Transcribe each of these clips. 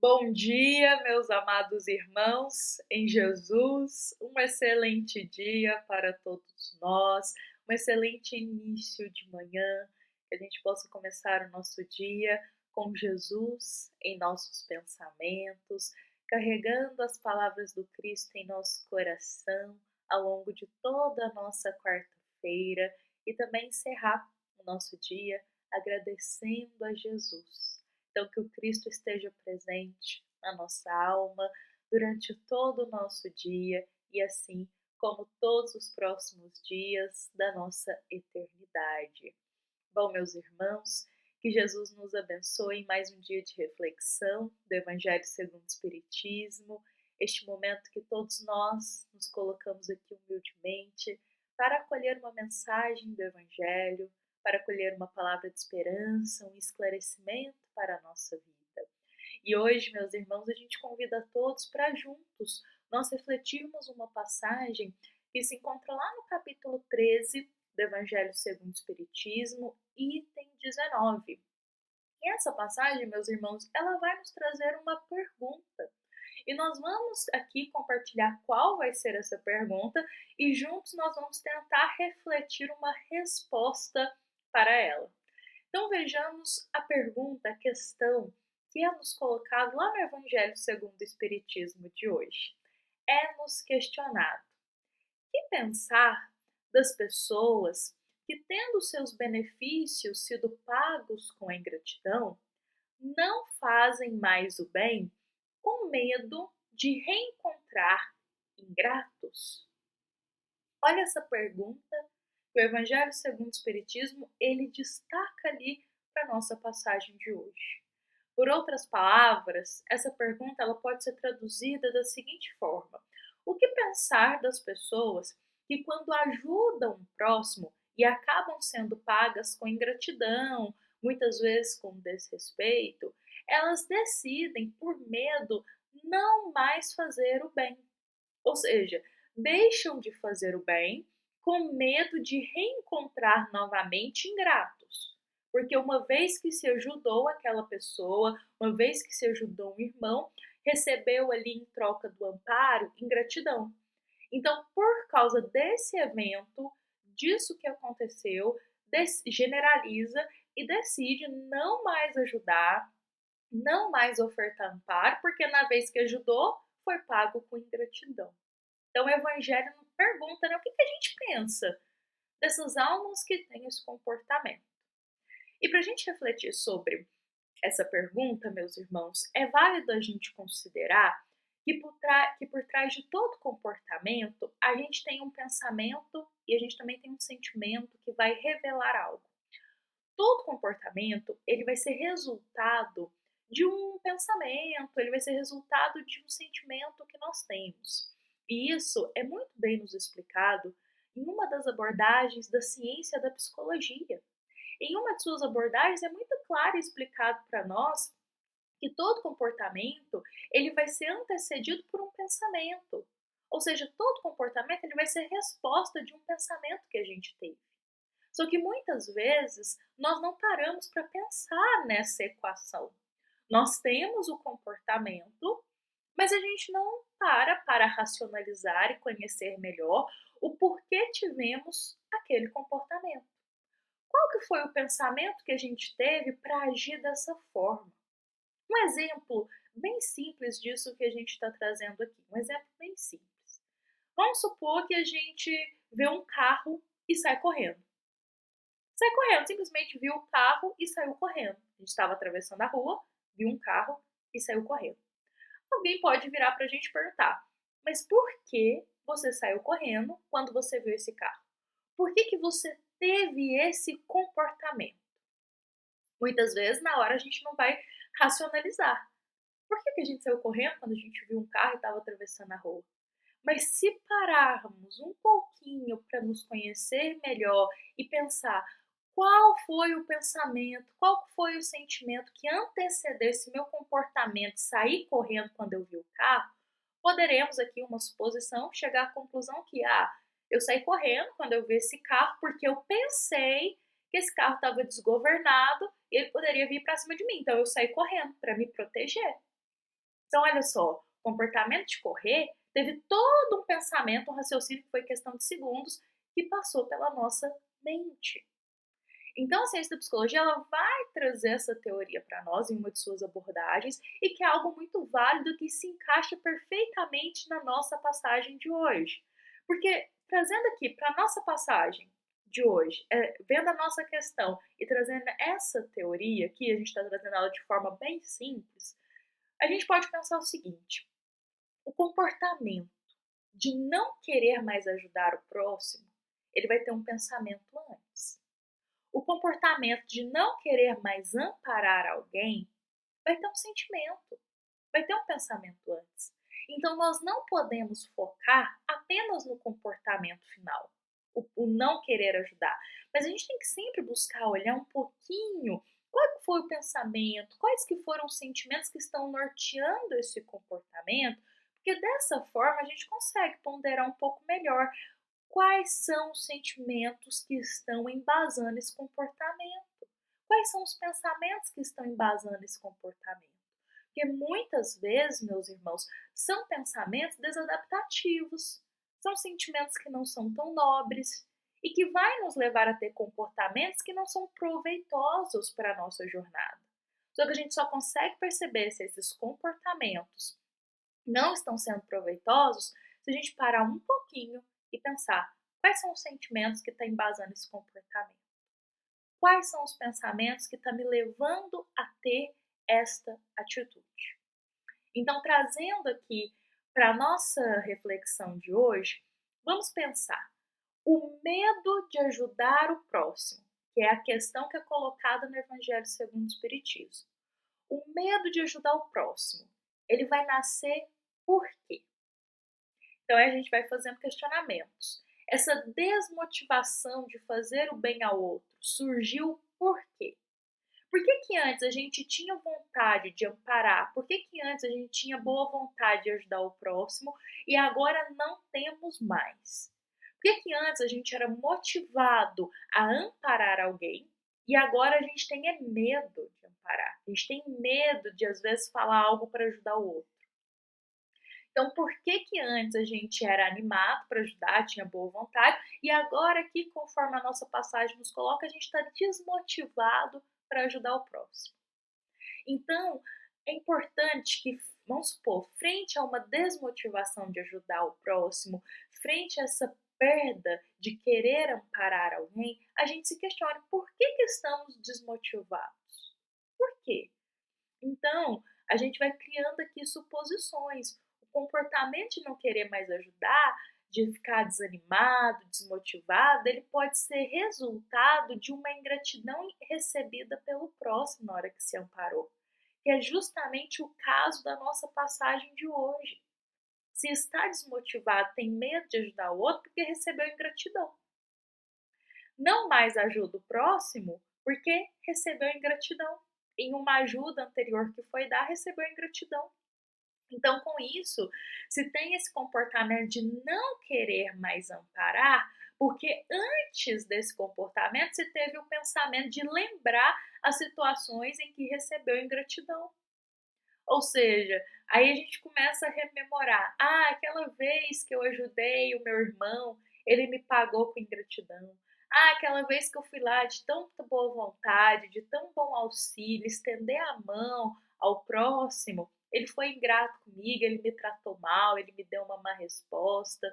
Bom dia, meus amados irmãos em Jesus. Um excelente dia para todos nós, um excelente início de manhã, que a gente possa começar o nosso dia com Jesus em nossos pensamentos, carregando as palavras do Cristo em nosso coração ao longo de toda a nossa quarta-feira e também encerrar o nosso dia agradecendo a Jesus. Então, que o Cristo esteja presente na nossa alma durante todo o nosso dia e assim como todos os próximos dias da nossa eternidade. Bom, meus irmãos, que Jesus nos abençoe em mais um dia de reflexão do Evangelho segundo o Espiritismo, este momento que todos nós nos colocamos aqui humildemente para acolher uma mensagem do Evangelho, para acolher uma palavra de esperança, um esclarecimento para a nossa vida. E hoje, meus irmãos, a gente convida a todos para juntos nós refletirmos uma passagem que se encontra lá no capítulo 13 do Evangelho segundo o Espiritismo, item 19. E essa passagem, meus irmãos, ela vai nos trazer uma pergunta. E nós vamos aqui compartilhar qual vai ser essa pergunta e juntos nós vamos tentar refletir uma resposta para ela. Então vejamos a pergunta, a questão que é nos colocado lá no Evangelho segundo o Espiritismo de hoje. É-nos questionado: que pensar das pessoas que, tendo seus benefícios sido pagos com a ingratidão, não fazem mais o bem com medo de reencontrar ingratos? Olha essa pergunta que o Evangelho segundo o Espiritismo ele destaca ali para a nossa passagem de hoje. Por outras palavras, essa pergunta ela pode ser traduzida da seguinte forma: o que pensar das pessoas que, quando ajudam o próximo e acabam sendo pagas com ingratidão, muitas vezes com desrespeito, elas decidem, por medo, não mais fazer o bem? Ou seja, deixam de fazer o bem com medo de reencontrar novamente ingratos. Porque uma vez que se ajudou aquela pessoa, uma vez que se ajudou um irmão, recebeu ali em troca do amparo ingratidão. Então, por causa desse evento, disso que aconteceu, generaliza e decide não mais ajudar, não mais ofertar amparo, porque na vez que ajudou, foi pago com ingratidão. Então o Evangelho pergunta, né, o que a gente pensa dessas almas que têm esse comportamento. E para a gente refletir sobre essa pergunta, meus irmãos, é válido a gente considerar que por trás de todo comportamento a gente tem um pensamento e a gente também tem um sentimento que vai revelar algo. Todo comportamento ele vai ser resultado de um pensamento, ele vai ser resultado de um sentimento que nós temos. E isso é muito bem nos explicado em uma das abordagens da ciência da psicologia. Em uma de suas abordagens é muito claro e explicado para nós que todo comportamento ele vai ser antecedido por um pensamento. Ou seja, todo comportamento ele vai ser resposta de um pensamento que a gente teve. Só que muitas vezes nós não paramos para pensar nessa equação. Nós temos o comportamento, mas a gente não para racionalizar e conhecer melhor o porquê tivemos aquele comportamento. Qual que foi o pensamento que a gente teve para agir dessa forma? Um exemplo bem simples disso que a gente está trazendo aqui, um exemplo bem simples. Vamos supor que a gente vê um carro e sai correndo. Sai correndo, simplesmente viu o carro e saiu correndo. A gente estava atravessando a rua, viu um carro e saiu correndo. Alguém pode virar para a gente e perguntar: mas por que você saiu correndo quando você viu esse carro? Por que você teve esse comportamento? Muitas vezes, na hora, a gente não vai racionalizar. Por que a gente saiu correndo quando a gente viu um carro e estava atravessando a rua? Mas se pararmos um pouquinho para nos conhecer melhor e pensar qual foi o pensamento, qual foi o sentimento que antecedeu esse meu comportamento de sair correndo quando eu vi o carro, poderemos aqui uma suposição chegar à conclusão que eu saí correndo quando eu vi esse carro porque eu pensei que esse carro estava desgovernado e ele poderia vir para cima de mim, então eu saí correndo para me proteger. Então, olha só, o comportamento de correr teve todo um pensamento, um raciocínio que foi questão de segundos, que passou pela nossa mente. Então, a ciência da psicologia ela vai trazer essa teoria para nós em uma de suas abordagens e que é algo muito válido que se encaixa perfeitamente na nossa passagem de hoje. Porque trazendo aqui para a nossa passagem de hoje, vendo a nossa questão e trazendo essa teoria aqui, a gente está trazendo ela de forma bem simples, a gente pode pensar o seguinte: o comportamento de não querer mais ajudar o próximo, ele vai ter um pensamento antes. O comportamento de não querer mais amparar alguém vai ter um sentimento, vai ter um pensamento antes. Então, nós não podemos focar apenas no comportamento final, o não querer ajudar. Mas a gente tem que sempre buscar olhar um pouquinho qual foi o pensamento, quais que foram os sentimentos que estão norteando esse comportamento, porque dessa forma a gente consegue ponderar um pouco melhor quais são os sentimentos que estão embasando esse comportamento? Quais são os pensamentos que estão embasando esse comportamento? Porque muitas vezes, meus irmãos, são pensamentos desadaptativos, são sentimentos que não são tão nobres e que vai nos levar a ter comportamentos que não são proveitosos para a nossa jornada. Só que a gente só consegue perceber se esses comportamentos não estão sendo proveitosos se a gente parar um pouquinho e pensar quais são os sentimentos que estão embasando esse comportamento. Quais são os pensamentos que estão me levando a ter esta atitude? Então, trazendo aqui para a nossa reflexão de hoje, vamos pensar o medo de ajudar o próximo, que é a questão que é colocada no Evangelho segundo o Espiritismo. O medo de ajudar o próximo, ele vai nascer por quê? Então a gente vai fazendo questionamentos. Essa desmotivação de fazer o bem ao outro surgiu por quê? Por que que antes a gente tinha vontade de amparar? Por que que antes a gente tinha boa vontade de ajudar o próximo e agora não temos mais? Por que que antes a gente era motivado a amparar alguém e agora a gente tem medo de amparar? A gente tem medo de às vezes falar algo para ajudar o outro. Então, por que que antes a gente era animado para ajudar, tinha boa vontade, e agora aqui, conforme a nossa passagem nos coloca, a gente está desmotivado para ajudar o próximo? Então, é importante que, vamos supor, frente a uma desmotivação de ajudar o próximo, frente a essa perda de querer amparar alguém, a gente se questione por que que estamos desmotivados? Por quê? Então, a gente vai criando aqui suposições. O comportamento de não querer mais ajudar, de ficar desanimado, desmotivado, ele pode ser resultado de uma ingratidão recebida pelo próximo na hora que se amparou, que é justamente o caso da nossa passagem de hoje. Se está desmotivado, tem medo de ajudar o outro porque recebeu ingratidão. Não mais ajuda o próximo porque recebeu ingratidão. Em uma ajuda anterior que foi dar, recebeu ingratidão. Então, com isso, se tem esse comportamento de não querer mais amparar, porque antes desse comportamento se teve o pensamento de lembrar as situações em que recebeu ingratidão. Ou seja, aí a gente começa a rememorar: ah, aquela vez que eu ajudei o meu irmão, ele me pagou com ingratidão. Ah, aquela vez que eu fui lá de tanta boa vontade, de tão bom auxílio, estender a mão ao próximo, ele foi ingrato comigo, ele me tratou mal, ele me deu uma má resposta.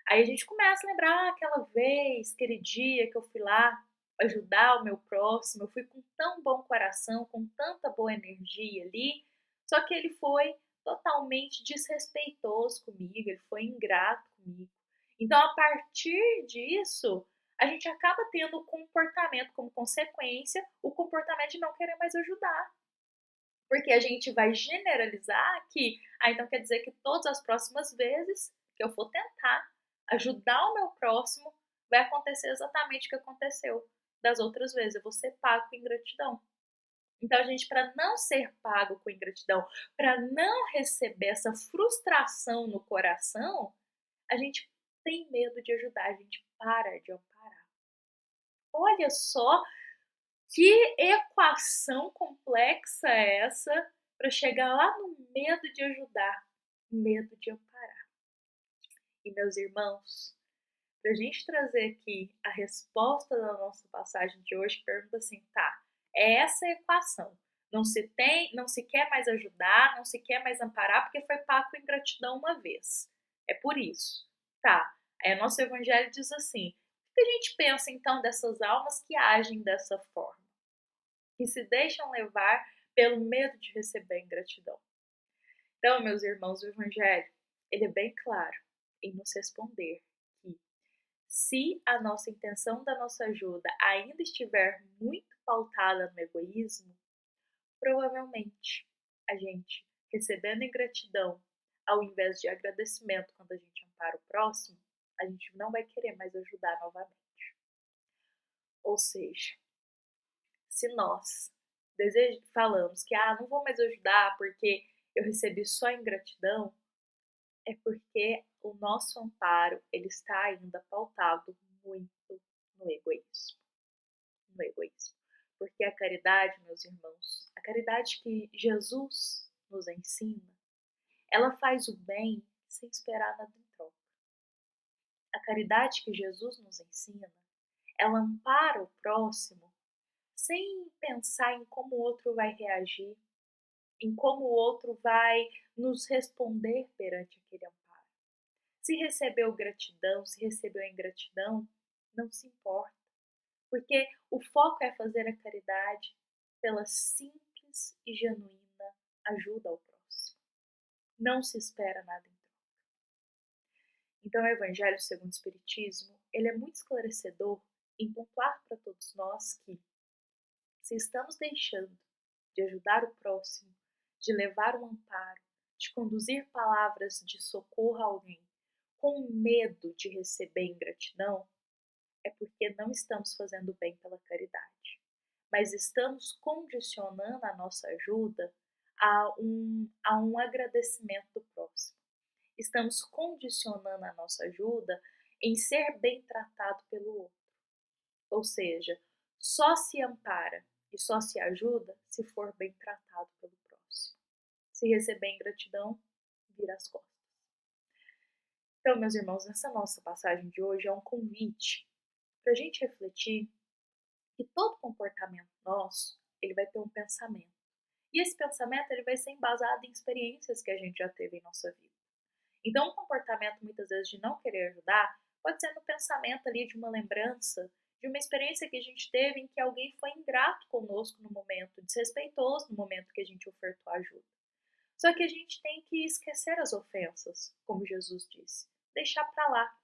Aí a gente começa a lembrar: ah, aquela vez, aquele dia que eu fui lá ajudar o meu próximo, eu fui com tão bom coração, com tanta boa energia ali, só que ele foi totalmente desrespeitoso comigo, ele foi ingrato comigo. Então, a partir disso, a gente acaba tendo o comportamento como consequência, o comportamento de não querer mais ajudar. Porque a gente vai generalizar que, então quer dizer que todas as próximas vezes que eu for tentar ajudar o meu próximo, vai acontecer exatamente o que aconteceu das outras vezes, eu vou ser pago com ingratidão. Então, a gente, para não ser pago com ingratidão, para não receber essa frustração no coração, a gente tem medo de ajudar, a gente para de amparar. Olha só que equação complexa é essa para chegar lá no medo de ajudar, medo de amparar. E meus irmãos, para a gente trazer aqui a resposta da nossa passagem de hoje, pergunta assim, tá, é essa a equação. Não se quer mais ajudar, não se quer mais amparar, porque foi pago com ingratidão uma vez. É por isso. Tá, aí nosso evangelho diz assim, o que a gente pensa então dessas almas que agem dessa forma? Que se deixam levar pelo medo de receber ingratidão. Então, meus irmãos, o evangelho, ele é bem claro em nos responder que se a nossa intenção da nossa ajuda ainda estiver muito pautada no egoísmo, provavelmente a gente, recebendo ingratidão, ao invés de agradecimento quando a gente ampara o próximo, a gente não vai querer mais ajudar novamente. Ou seja, se nós falamos que não vou mais ajudar porque eu recebi só ingratidão, é porque o nosso amparo ele está ainda pautado muito no egoísmo. No egoísmo. Porque a caridade, meus irmãos, a caridade que Jesus nos ensina, ela faz o bem sem esperar nada em troca. A caridade que Jesus nos ensina, ela ampara o próximo sem pensar em como o outro vai reagir, em como o outro vai nos responder perante aquele amparo. Se recebeu gratidão, se recebeu ingratidão, não se importa, porque o foco é fazer a caridade pela simples e genuína ajuda ao próximo. Não se espera nada em troca. Então, o Evangelho segundo o Espiritismo, ele é muito esclarecedor em pontuar para todos nós que, se estamos deixando de ajudar o próximo, de levar um amparo, de conduzir palavras de socorro a alguém, com medo de receber ingratidão, é porque não estamos fazendo bem pela caridade, mas estamos condicionando a nossa ajuda a um agradecimento do próximo. Estamos condicionando a nossa ajuda em ser bem tratado pelo outro. Ou seja, só se ampara e só se ajuda se for bem tratado pelo próximo. Se receber ingratidão, vira as costas. Então, meus irmãos, nessa nossa passagem de hoje é um convite para a gente refletir que todo comportamento nosso, ele vai ter um pensamento. E esse pensamento ele vai ser embasado em experiências que a gente já teve em nossa vida. Então, um comportamento muitas vezes de não querer ajudar pode ser no pensamento ali de uma lembrança, de uma experiência que a gente teve em que alguém foi ingrato conosco no momento, desrespeitoso no momento que a gente ofertou ajuda. Só que a gente tem que esquecer as ofensas, como Jesus disse, deixar para lá.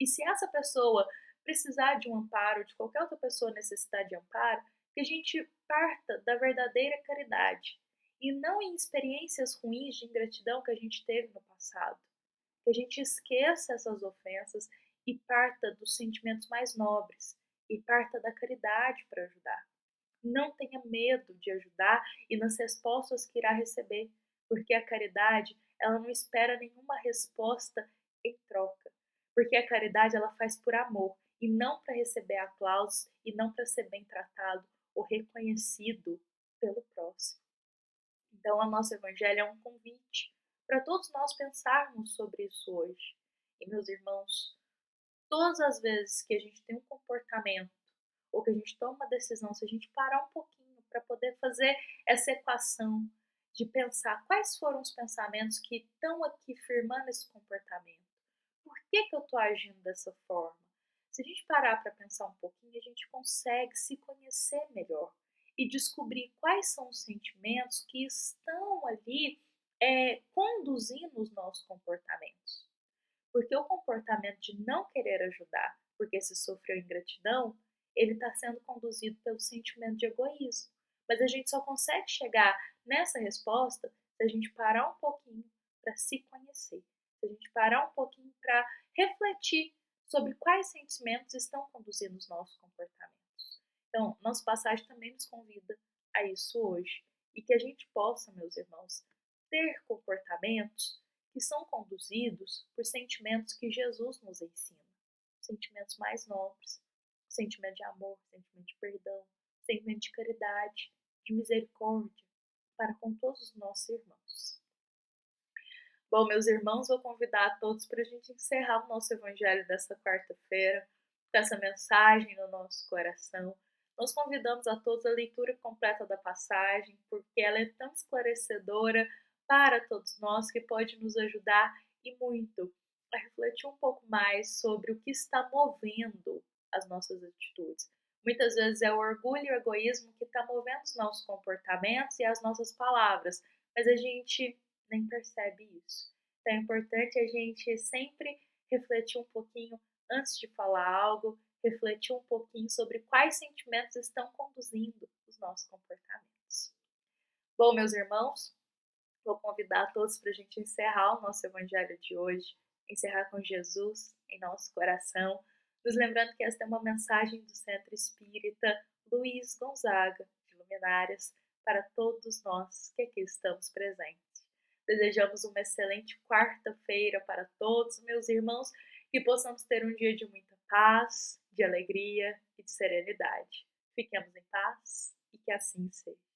E se essa pessoa precisar de um amparo, de qualquer outra pessoa necessitar de amparo, que a gente parta da verdadeira caridade e não em experiências ruins de ingratidão que a gente teve no passado. Que a gente esqueça essas ofensas e parta dos sentimentos mais nobres e parta da caridade para ajudar. Não tenha medo de ajudar e nas respostas que irá receber, porque a caridade, ela não espera nenhuma resposta em troca, porque a caridade ela faz por amor e não para receber aplausos e não para ser bem tratado ou reconhecido pelo próximo. Então, o nosso evangelho é um convite para todos nós pensarmos sobre isso hoje. E, meus irmãos, todas as vezes que a gente tem um comportamento ou que a gente toma uma decisão, se a gente parar um pouquinho para poder fazer essa equação de pensar quais foram os pensamentos que estão aqui firmando esse comportamento. Por que eu estou agindo dessa forma? Se a gente parar para pensar um pouquinho, a gente consegue se conhecer melhor e descobrir quais são os sentimentos que estão ali conduzindo os nossos comportamentos. Porque o comportamento de não querer ajudar porque se sofreu ingratidão, ele está sendo conduzido pelo sentimento de egoísmo. Mas a gente só consegue chegar nessa resposta se a gente parar um pouquinho para se conhecer, se a gente parar um pouquinho para refletir sobre quais sentimentos estão conduzindo os nossos comportamentos. Então, nossa passagem também nos convida a isso hoje e que a gente possa, meus irmãos, ter comportamentos que são conduzidos por sentimentos que Jesus nos ensina. Sentimentos mais nobres, sentimento de amor, sentimento de perdão, sentimento de caridade, de misericórdia. para com todos os nossos irmãos. Bom, meus irmãos, vou convidar a todos para a gente encerrar o nosso evangelho dessa quarta-feira, com essa mensagem no nosso coração. Nós convidamos a todos a leitura completa da passagem, porque ela é tão esclarecedora para todos nós que pode nos ajudar e muito a refletir um pouco mais sobre o que está movendo as nossas atitudes. Muitas vezes é o orgulho e o egoísmo que está movendo os nossos comportamentos e as nossas palavras, mas a gente nem percebe isso. Então é importante a gente sempre refletir um pouquinho antes de falar algo, refletir um pouquinho sobre quais sentimentos estão conduzindo os nossos comportamentos. Bom, meus irmãos, vou convidar todos para a gente encerrar o nosso evangelho de hoje, encerrar com Jesus em nosso coração, nos lembrando que esta é uma mensagem do Centro Espírita Luiz Gonzaga, de Luminárias, para todos nós que aqui estamos presentes. Desejamos uma excelente quarta-feira para todos, meus irmãos, que possamos ter um dia de muita paz, de alegria e de serenidade. Fiquemos em paz e que assim seja.